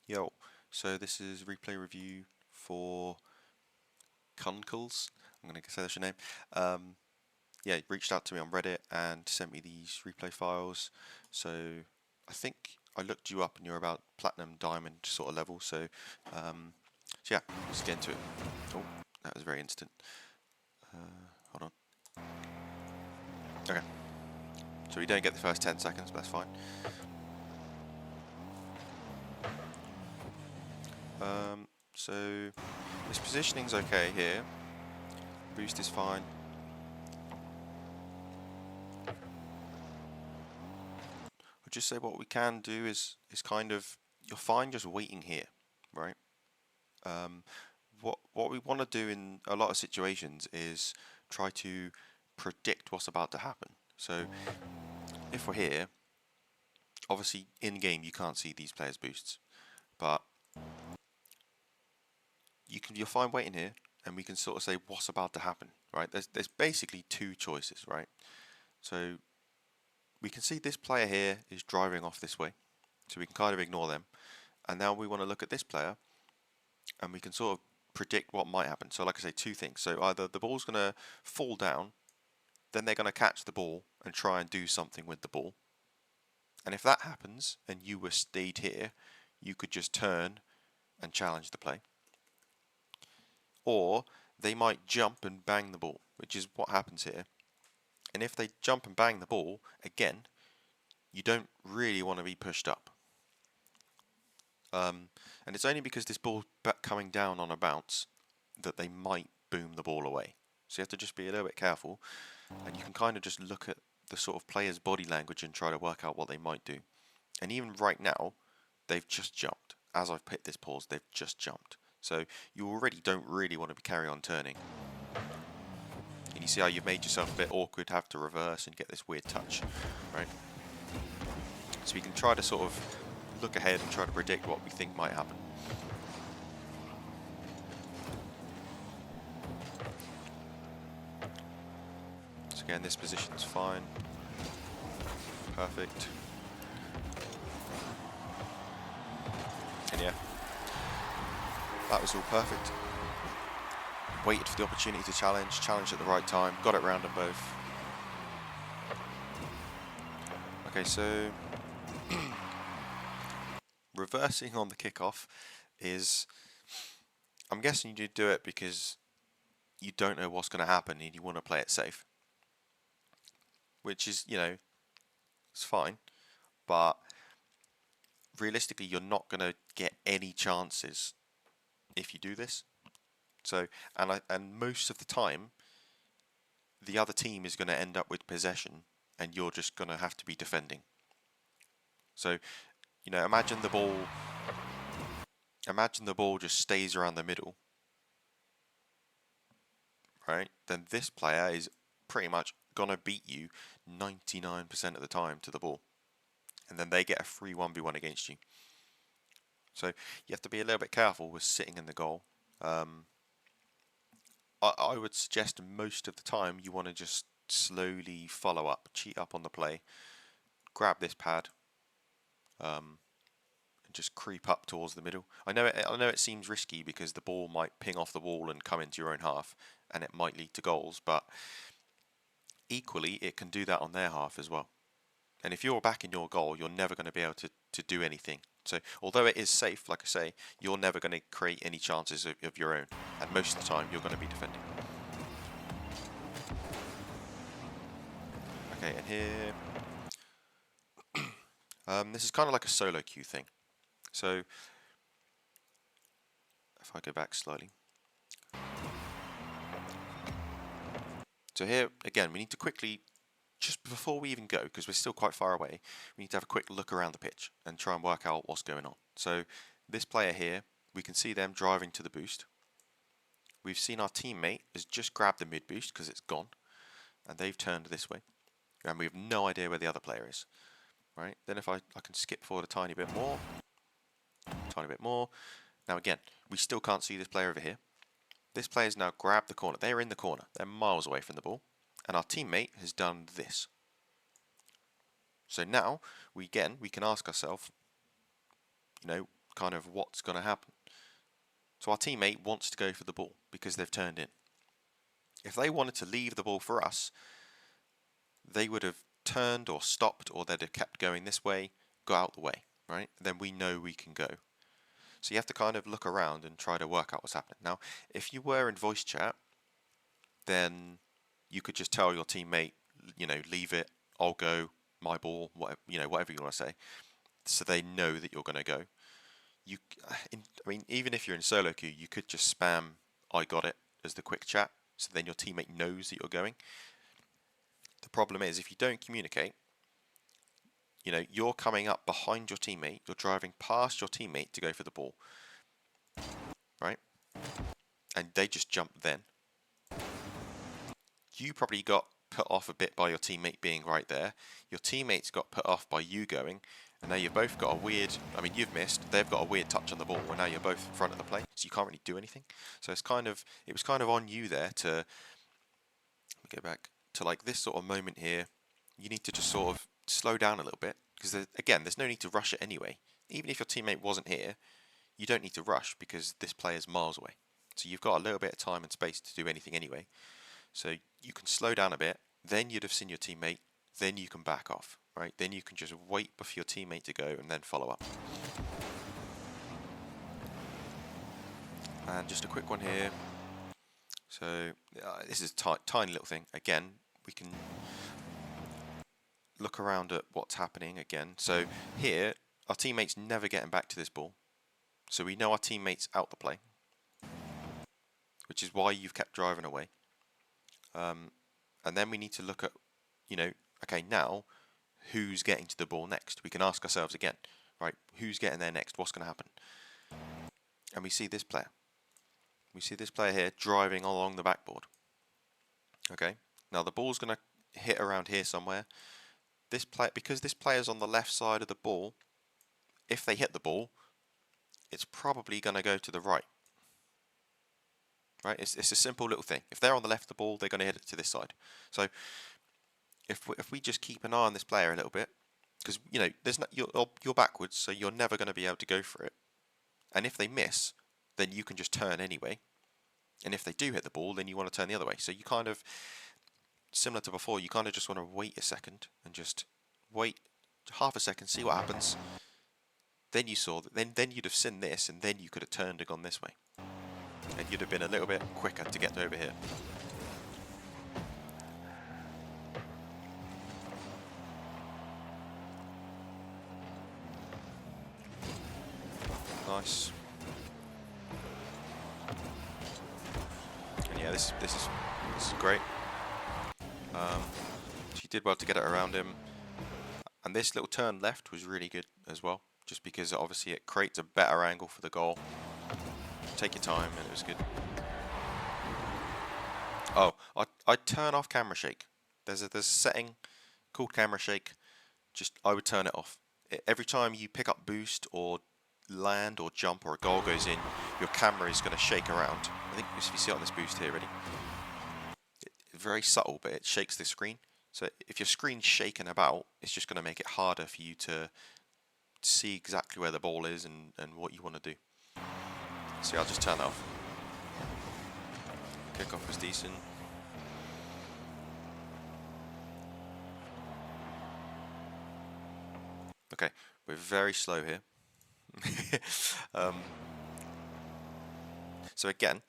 Yo, so this is replay review for Kunckles. I'm going to say that's your name. Yeah, he reached out to me on Reddit and sent me these replay files. So I think I looked you up and you're about platinum, diamond sort of level. So yeah, let's get into it. Oh, that was very instant. Hold on. Okay, so we don't get the first 10 seconds, but that's fine. So this positioning's okay here. Boost is fine. I'll just say what we can do is kind of, you're fine just waiting here, right? What we want to do in a lot of situations is try to predict what's about to happen. So if we're here, obviously in game you can't see these players' boosts, but you're fine waiting here, and we can sort of say what's about to happen, right? There's basically two choices, right? So we can see this player here is driving off this way, so we can kind of ignore them. And now we want to look at this player, and we can sort of predict what might happen. So like I say, two things. So either the ball's going to fall down, then they're going to catch the ball and try and do something with the ball. And if that happens and you were stayed here, you could just turn and challenge the play. Or they might jump and bang the ball, which is what happens here. And if they jump and bang the ball, again, you don't really want to be pushed up. And it's only because this ball's coming down on a bounce that they might boom the ball away. So you have to just be a little bit careful, and you can kind of just look at the sort of player's body language and try to work out what they might do. And even right now, they've just jumped. As I've hit this pause, they've just jumped. So you already don't really want to be carry on turning. And you see how you've made yourself a bit awkward, have to reverse and get this weird touch, right? So we can try to sort of look ahead and try to predict what we think might happen. So again, this position's fine. Perfect. And yeah, that was all perfect. Waited for the opportunity to challenge at the right time, got it round them both. Okay, so reversing on the kickoff is, I'm guessing you do it because you don't know what's going to happen and you want to play it safe. Which is, it's fine, but realistically you're not going to get any chances if you do this. So, and most of the time, the other team is going to end up with possession, and you're just going to have to be defending. So, imagine the ball just stays around the middle, right? Then this player is pretty much going to beat you 99% of the time to the ball, and then they get a free 1v1 against you. So you have to be a little bit careful with sitting in the goal. I would suggest most of the time you want to just slowly follow up, cheat up on the play, grab this pad, and just creep up towards the middle. I know it seems risky because the ball might ping off the wall and come into your own half, and it might lead to goals, but equally it can do that on their half as well. And if you're back in your goal, you're never going to be able to do anything. So although it is safe, like I say, you're never going to create any chances of your own. And most of the time, you're going to be defending. Okay, and here... this is kind of like a solo queue thing. So if I go back slightly. So here, again, we need to quickly, just before we even go, because we're still quite far away, we need to have a quick look around the pitch and try and work out what's going on. So this player here, we can see them driving to the boost. We've seen our teammate has just grabbed the mid boost because it's gone, and they've turned this way, and we have no idea where the other player is. Right? Then if I can skip forward a tiny bit more. Now again, we still can't see this player over here. This player's now grabbed the corner. They're in the corner. They're miles away from the ball. And our teammate has done this. So now, we can ask ourselves, kind of what's going to happen. So our teammate wants to go for the ball because they've turned in. If they wanted to leave the ball for us, they would have turned or stopped, or they'd have kept going this way, go out the way, right? Then we know we can go. So you have to kind of look around and try to work out what's happening. Now, if you were in voice chat, then you could just tell your teammate, leave it, I'll go, my ball, whatever, whatever you want to say, so they know that you're going to go. Even if you're in solo queue, you could just spam "I got it" as the quick chat, so then your teammate knows that you're going. The problem is, if you don't communicate, you're coming up behind your teammate, you're driving past your teammate to go for the ball, right? And they just jump then. You probably got put off a bit by your teammate being right there. Your teammates got put off by you going, and now you've both got a weird, you've missed, they've got a weird touch on the ball, and now you're both in front of the play, so you can't really do anything. So it was kind of on you there to, let me go back to like this sort of moment here. You need to just sort of slow down a little bit, because again, there's no need to rush it anyway. Even if your teammate wasn't here, you don't need to rush because this player's miles away. So you've got a little bit of time and space to do anything anyway. So you can slow down a bit, then you'd have seen your teammate, then you can back off, right? Then you can just wait for your teammate to go and then follow up. And just a quick one here. So this is a tiny little thing. Again, we can look around at what's happening again. So here, our teammate's never getting back to this ball. So we know our teammate's out the play, which is why you've kept driving away. And then we need to look at, okay, now who's getting to the ball next? We can ask ourselves again, right? Who's getting there next? What's going to happen? And we see this player. We see this player here driving along the backboard. Okay, now the ball's going to hit around here somewhere. Because this player's on the left side of the ball, if they hit the ball, it's probably going to go to the right. Right? It's a simple little thing. If they're on the left of the ball, they're going to hit it to this side. So if we just keep an eye on this player a little bit, because there's you're backwards, so you're never going to be able to go for it. And if they miss, then you can just turn anyway. And if they do hit the ball, then you want to turn the other way. So you kind of, similar to before, you kind of just want to wait a second and just wait half a second, see what happens. Then you saw that. Then you'd have seen this, and then you could have turned and gone this way. And you'd have been a little bit quicker to get over here. Nice. And yeah, this is great. She did well to get it around him. And this little turn left was really good as well, just because obviously it creates a better angle for the goal. Take your time, and it was good. Oh, I'd turn off camera shake. There's a setting called camera shake. I would turn it off. Every time you pick up boost or land or jump or a goal goes in, your camera is going to shake around. I think if you see it on this boost here, ready? Very subtle, but it shakes the screen. So if your screen's shaking about, it's just going to make it harder for you to see exactly where the ball is and what you want to do. So I'll just turn that off. Kickoff was decent. Okay, we're very slow here. So again,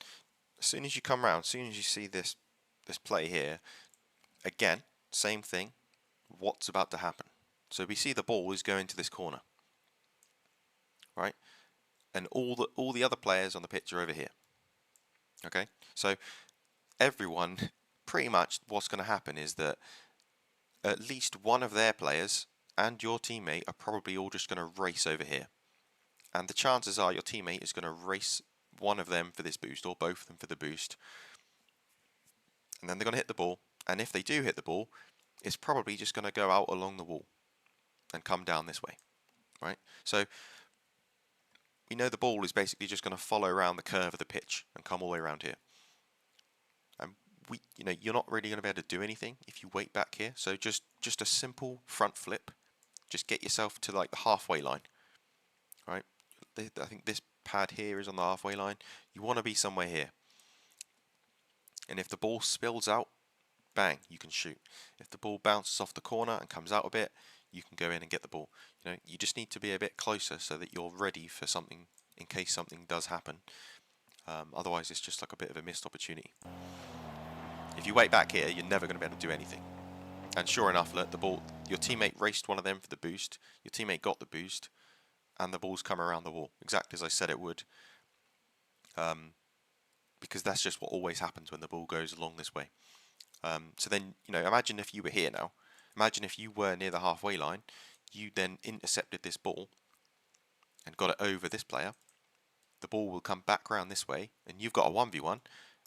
as soon as you come around, as soon as you see this play here, again, same thing. What's about to happen? So we see the ball is going to this corner, right? And all the other players on the pitch are over here. Okay, so everyone, pretty much what's going to happen is that at least one of their players and your teammate are probably all just going to race over here. And the chances are your teammate is going to race one of them for this boost, or both of them for the boost. And then they're going to hit the ball. And if they do hit the ball, it's probably just going to go out along the wall and come down this way, right? So we know the ball is basically just going to follow around the curve of the pitch and come all the way around here. And you're not really going to be able to do anything if you wait back here. So just a simple front flip. Just get yourself to like the halfway line, right? I think this pad here is on the halfway line. You want to be somewhere here. And if the ball spills out, bang, you can shoot. If the ball bounces off the corner and comes out a bit, you can go in and get the ball. You know, you just need to be a bit closer so that you're ready for something in case something does happen. Otherwise, it's just like a bit of a missed opportunity. If you wait back here, you're never going to be able to do anything. And sure enough, look, the ball, your teammate raced one of them for the boost. Your teammate got the boost, and the ball's come around the wall, exactly as I said it would. Because that's just what always happens when the ball goes along this way. So then, you know, imagine if you were here now. Imagine if you were near the halfway line, you then intercepted this ball and got it over this player. The ball will come back round this way, and you've got a 1v1,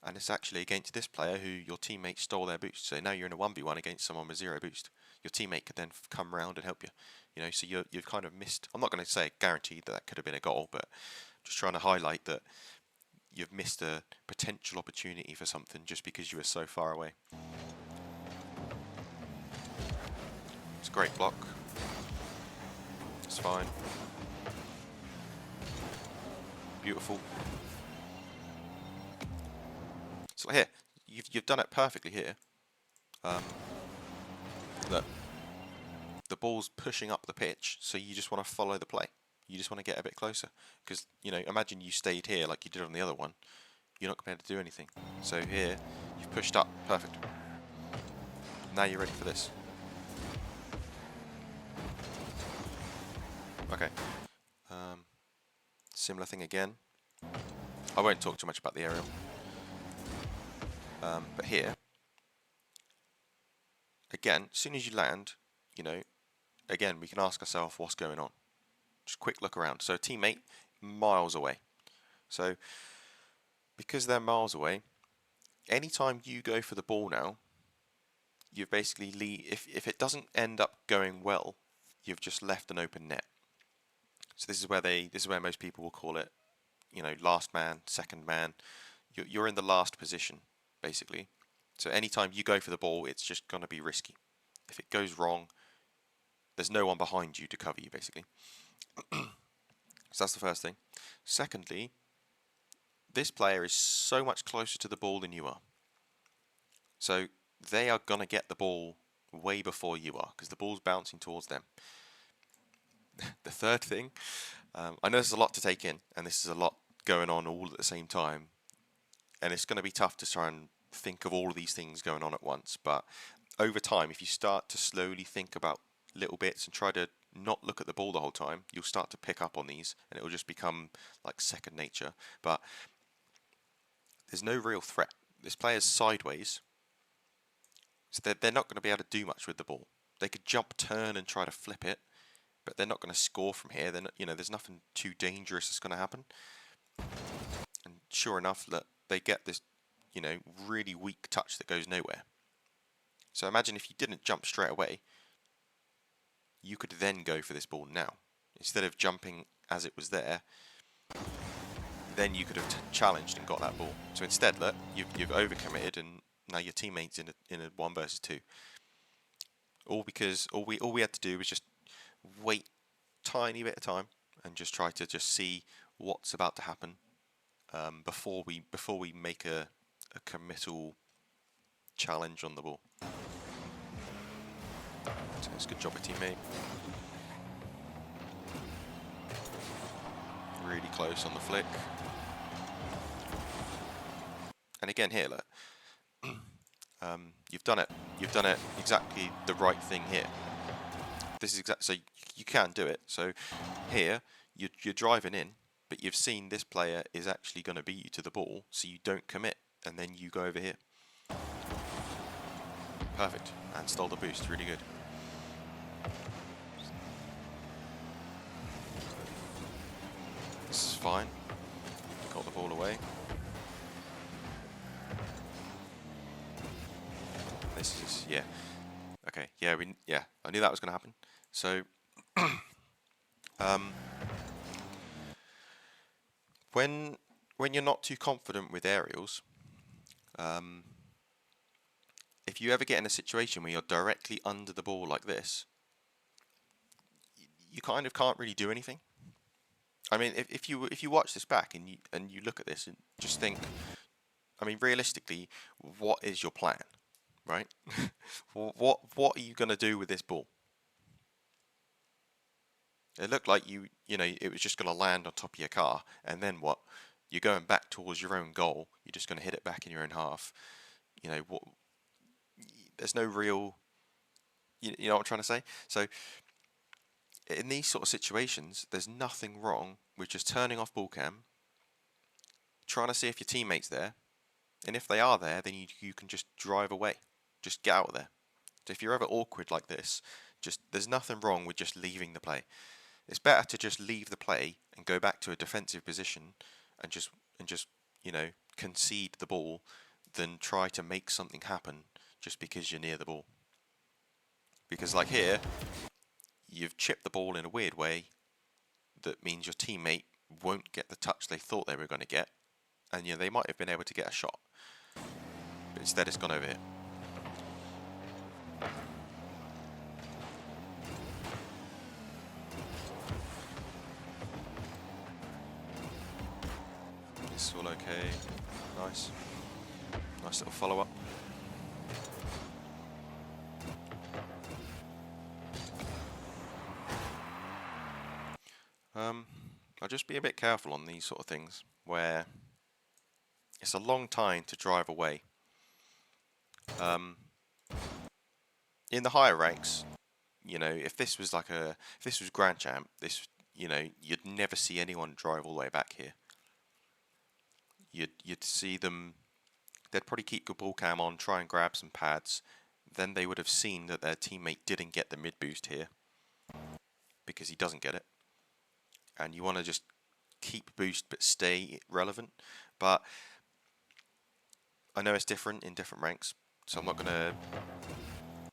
and it's actually against this player who your teammate stole their boost. So now you're in a 1v1 against someone with 0 boost. Your teammate could then come round and help you. You know, so you've kind of missed. I'm not going to say guaranteed that could have been a goal, but just trying to highlight that you've missed a potential opportunity for something just because you were so far away. It's a great block. It's fine. Beautiful. So here, you've done it perfectly here. Look, the ball's pushing up the pitch, so you just want to follow the play. You just want to get a bit closer, because you know, imagine you stayed here like you did on the other one. You're not going to be able to do anything. So here, you've pushed up, perfect. Now you're ready for this. Okay. Similar thing again. I won't talk too much about the aerial. But here, again, as soon as you land, you know, again, we can ask ourselves what's going on. Just quick look around. So teammate, miles away. So because they're miles away, anytime you go for the ball now, you've basically if it doesn't end up going well, you've just left an open net. So this is where most people will call it, you know, last man, second man. You're in the last position, basically. So anytime you go for the ball, it's just going to be risky. If it goes wrong, there's no one behind you to cover you, basically. So that's the first thing. Secondly, this player is so much closer to the ball than you are. So they are going to get the ball way before you are, because the ball's bouncing towards them. The third thing, I know there's a lot to take in, and this is a lot going on all at the same time, and it's going to be tough to try and think of all of these things going on at once, but over time, if you start to slowly think about little bits and try to not look at the ball the whole time, you'll start to pick up on these, and it will just become like second nature. But there's no real threat. This player's sideways, so they're not going to be able to do much with the ball. They could jump, turn, and try to flip it, but they're not going to score from here. They're not, you know, there's nothing too dangerous that's going to happen. And sure enough, that they get this, you know, really weak touch that goes nowhere. So imagine if you didn't jump straight away, you could then go for this ball now. Instead of jumping as it was there, then you could have challenged and got that ball. So instead, look, you've overcommitted, and now your teammate's in a 1 versus 2. All because all we had to do was just wait tiny bit of time and just try to just see what's about to happen before we make a committal challenge on the ball. So it's a good job of teammate. Really close on the flick. And again here, look, you've done it. You've done it exactly the right thing here. This is so you can do it. So here you're driving in, but you've seen this player is actually going to beat you to the ball, so you don't commit, and then you go over here. Perfect, and stole the boost. Really good. This is fine. Got the ball away. This is, yeah. Okay, yeah, I knew that was going to happen. So, when you're not too confident with aerials, if you ever get in a situation where you're directly under the ball like this, you kind of can't really do anything. I mean, if you watch this back and you look at this and just think, I mean, realistically, what is your plan, right? What are you gonna do with this ball? It looked like you know it was just gonna land on top of your car, and then what? You're going back towards your own goal. You're just gonna hit it back in your own half. You know what? There's no real. You know what I'm trying to say? So in these sort of situations, there's nothing wrong with just turning off ball cam, trying to see if your teammate's there, and if they are there, then you can just drive away, just get out of there. So if you're ever awkward like this, just there's nothing wrong with just leaving the play. It's better to just leave the play and go back to a defensive position and just you know concede the ball than try to make something happen just because you're near the ball. Because like here, you've chipped the ball in a weird way that means your teammate won't get the touch they thought they were going to get, and you know they might have been able to get a shot, but instead it's gone over here. It's all okay. Nice little follow up. I'll just be a bit careful on these sort of things where it's a long time to drive away. In the higher ranks, you know, if this was Grand Champ, you know, you'd never see anyone drive all the way back here. You'd see them. They'd probably keep the ball cam on, try and grab some pads. Then they would have seen that their teammate didn't get the mid boost here because he doesn't get it. And you want to just keep boost but stay relevant. But I know it's different in different ranks, so I'm not gonna,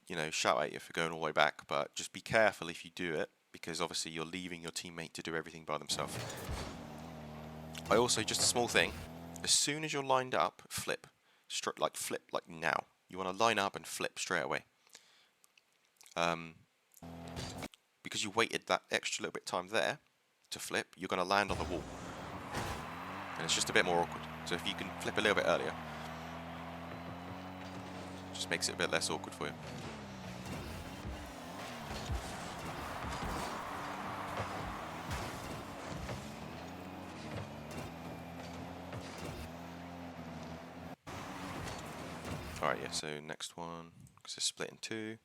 you know, shout at you for going all the way back. But just be careful if you do it, because obviously you're leaving your teammate to do everything by themselves. I also, just a small thing, as soon as you're lined up, flip like now. You want to line up and flip straight away. Because you waited that extra little bit of time there to flip, you're going to land on the wall. And it's just a bit more awkward. So if you can flip a little bit earlier, just makes it a bit less awkward for you. Alright, yeah, so next one, because it's split in two.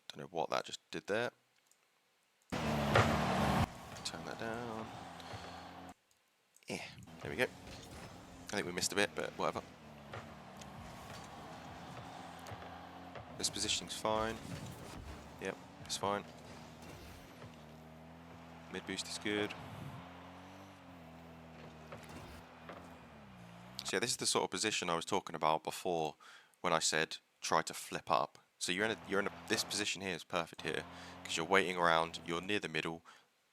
Don't know what that just did there. Turn that down. Yeah, there we go. I think we missed a bit, but whatever. This positioning's fine. Yep, it's fine. Mid boost is good. So yeah, this is the sort of position I was talking about before when I said try to flip up. So this position here is perfect here because you're waiting around, you're near the middle,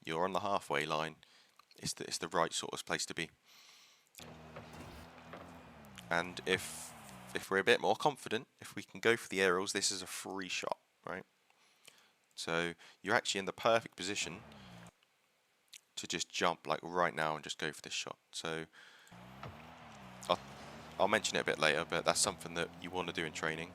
you're on the halfway line. It's the right sort of place to be. And if we're a bit more confident, if we can go for the aerials, this is a free shot, right? So you're actually in the perfect position to just jump like right now and just go for this shot. So I'll mention it a bit later, but that's something that you want to do in training.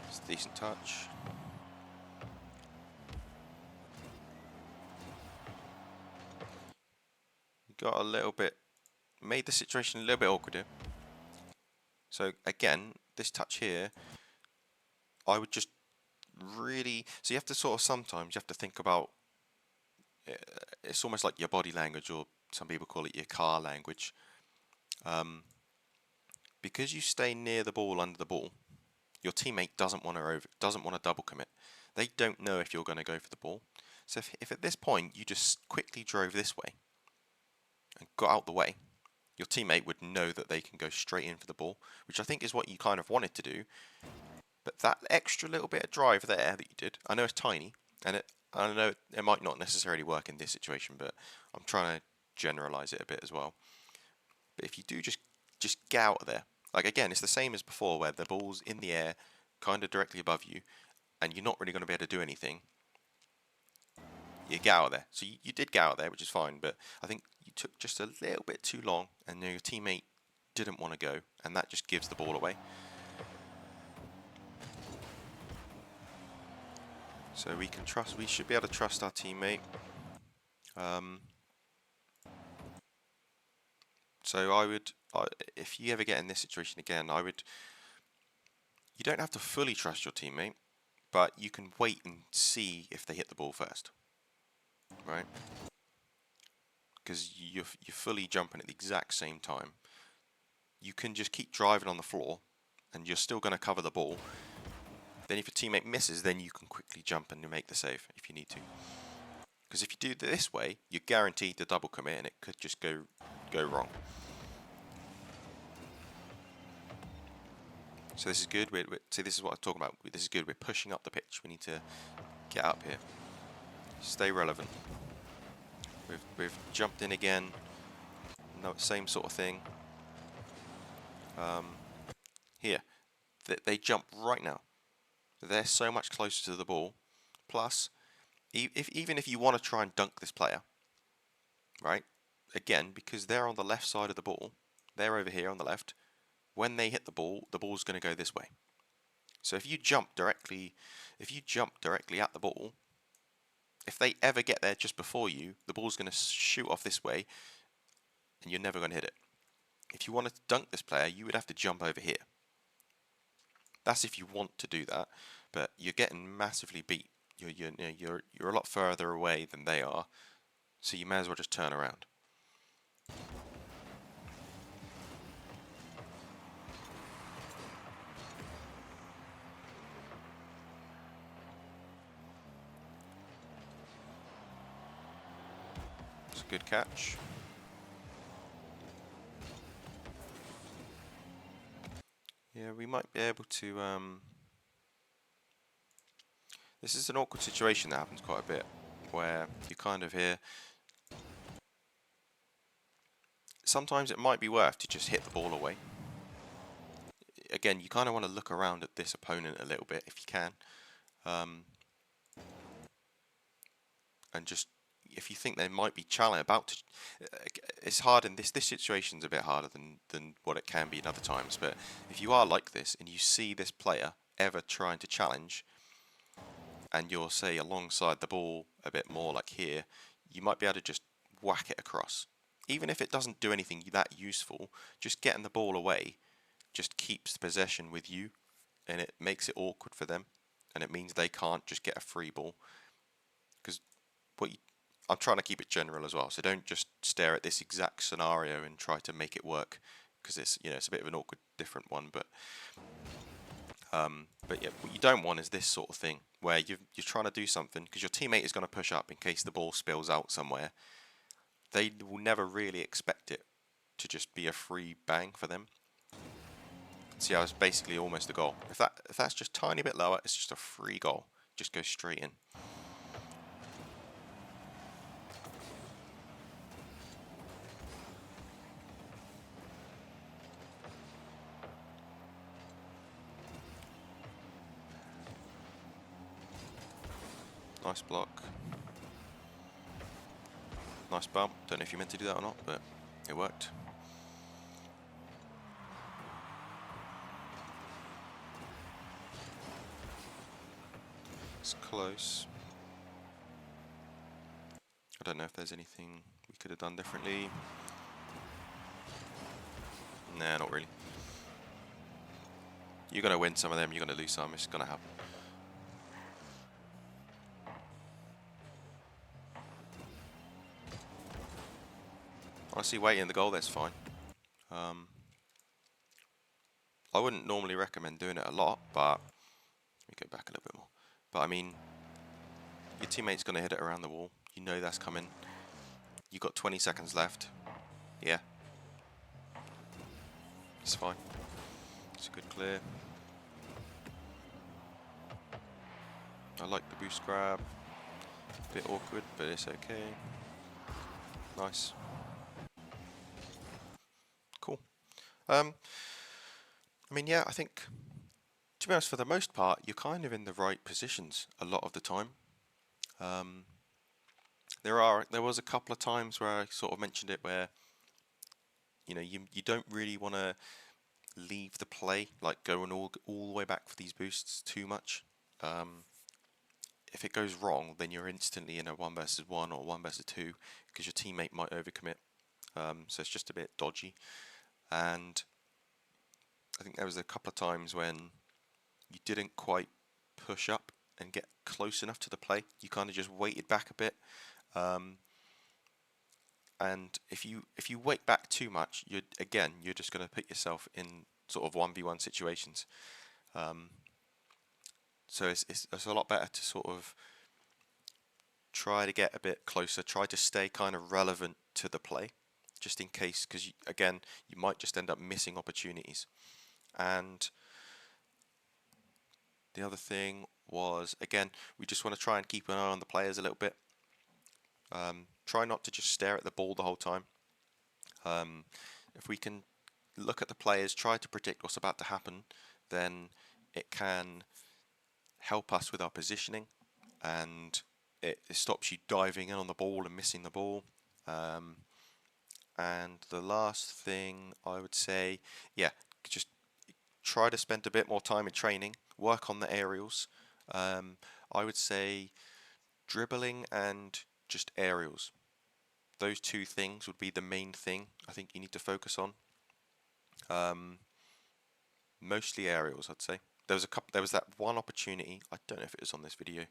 It's a decent touch. Got a little bit, made the situation a little bit awkward here. So again, this touch here, I would just really, so you have to sort of sometimes you have to think about, it's almost like your body language, or some people call it your car language. Because you stay near the ball, under the ball, your teammate doesn't want to double commit. They don't know if you're going to go for the ball. So if at this point you just quickly drove this way and got out the way, your teammate would know that they can go straight in for the ball, which I think is what you kind of wanted to do. But that extra little bit of drive there that you did, I know it's tiny, and I know it might not necessarily work in this situation, but I'm trying to generalize it a bit as well. But if you do just get out of there, Like again, it's the same as before, where the ball's in the air, kind of directly above you, and you're not really going to be able to do anything. You get out of there. So you did get out of there, which is fine, but I think you took just a little bit too long, and your teammate didn't want to go, and that just gives the ball away. So we should be able to trust our teammate. So if you ever get in this situation again, you don't have to fully trust your teammate, but you can wait and see if they hit the ball first, right? Because you're fully jumping at the exact same time. You can just keep driving on the floor, and you're still going to cover the ball. Then if your teammate misses, then you can quickly jump and make the save if you need to. Because if you do it this way, you're guaranteed to double commit, and it could just go wrong. So this is good. See, this is what I'm talking about. This is good. We're pushing up the pitch. We need to get up here. Stay relevant. We've jumped in again. No, same sort of thing. Here, they jump right now. They're so much closer to the ball. Plus, even if you want to try and dunk this player, right? Again, because they're on the left side of the ball, they're over here on the left. When they hit the ball's going to go this way. So if you jump directly at the ball, if they ever get there just before you, the ball's going to shoot off this way, and you're never going to hit it. If you wanted to dunk this player, you would have to jump over here. That's if you want to do that, but you're getting massively beat. You're a lot further away than they are, so you may as well just turn around. It's a good catch. Yeah, we might be able to. This is an awkward situation that happens quite a bit, where you kind of hear. Sometimes it might be worth to just hit the ball away. Again, you kind of want to look around at this opponent a little bit if you can, and just if you think they might be it's hard in this situation's a bit harder than what it can be in other times. But if you are like this and you see this player ever trying to challenge, and you're say alongside the ball a bit more like here, you might be able to just whack it across. Even if it doesn't do anything that useful, just getting the ball away just keeps the possession with you, and it makes it awkward for them, and it means they can't just get a free ball. Because I'm trying to keep it general as well, so don't just stare at this exact scenario and try to make it work, because it's it's a bit of an awkward, different one. But yeah, what you don't want is this sort of thing where you're trying to do something because your teammate is going to push up in case the ball spills out somewhere. They will never really expect it to just be a free bang for them. See how it's basically almost a goal. If that's just a tiny bit lower, it's just a free goal. Just go straight in. Nice block. Nice bump. Don't know if you meant to do that or not, but it worked. It's close. I don't know if there's anything we could have done differently. Nah, not really. You're going to win some of them, you're going to lose some. It's going to happen. Honestly, waiting in the goal, that's fine. I wouldn't normally recommend doing it a lot, but let me go back a little bit more. But I mean, your teammate's going to hit it around the wall. You know that's coming. You've got 20 seconds left. Yeah. It's fine. It's a good clear. I like the boost grab. A bit awkward, but it's okay. Nice. Cool. I mean, yeah, I think, to be honest, for the most part, you're kind of in the right positions a lot of the time. Um, there was a couple of times where I sort of mentioned it where you don't really want to leave the play, like going all the way back for these boosts too much. Um, if it goes wrong, then you're instantly in a 1 versus 1 or 1 versus 2 because your teammate might overcommit. So it's just a bit dodgy. And I think there was a couple of times when you didn't quite push up and get close enough to the play. You kind of just waited back a bit. Um, and if you wait back too much, you're just going to put yourself in sort of 1v1 situations. Um, so it's a lot better to sort of try to get a bit closer, try to stay kind of relevant to the play, just in case, because again, you might just end up missing opportunities. And the other thing was, again, we just want to try and keep an eye on the players a little bit. Try not to just stare at the ball the whole time. If we can look at the players, try to predict what's about to happen, then it can help us with our positioning, and it stops you diving in on the ball and missing the ball. And the last thing I would say, yeah, just try to spend a bit more time in training, work on the aerials. I would say dribbling and just aerials. Those two things would be the main thing I think you need to focus on. Mostly aerials, I'd say. There was that one opportunity. I don't know if it was on this video.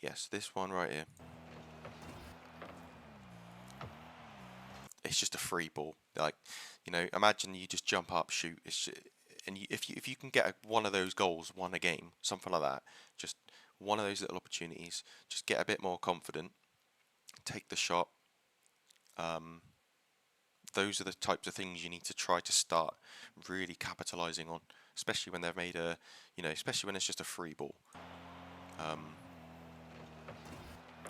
Yes, this one right here. It's just a free ball. Like, imagine you just jump up, shoot. And if you can get one of those goals, won a game, something like that, just one of those little opportunities, just get a bit more confident, take the shot. Those are the types of things you need to try to start really capitalizing on, especially when they've made especially when it's just a free ball.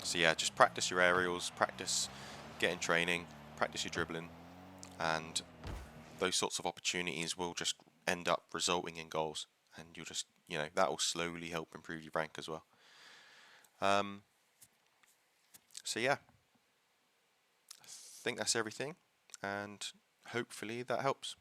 So yeah, just practice your aerials, practice getting training, practice your dribbling, and those sorts of opportunities will just end up resulting in goals, and you'll just that will slowly help improve your rank as well. So yeah, I think that's everything, and hopefully that helps.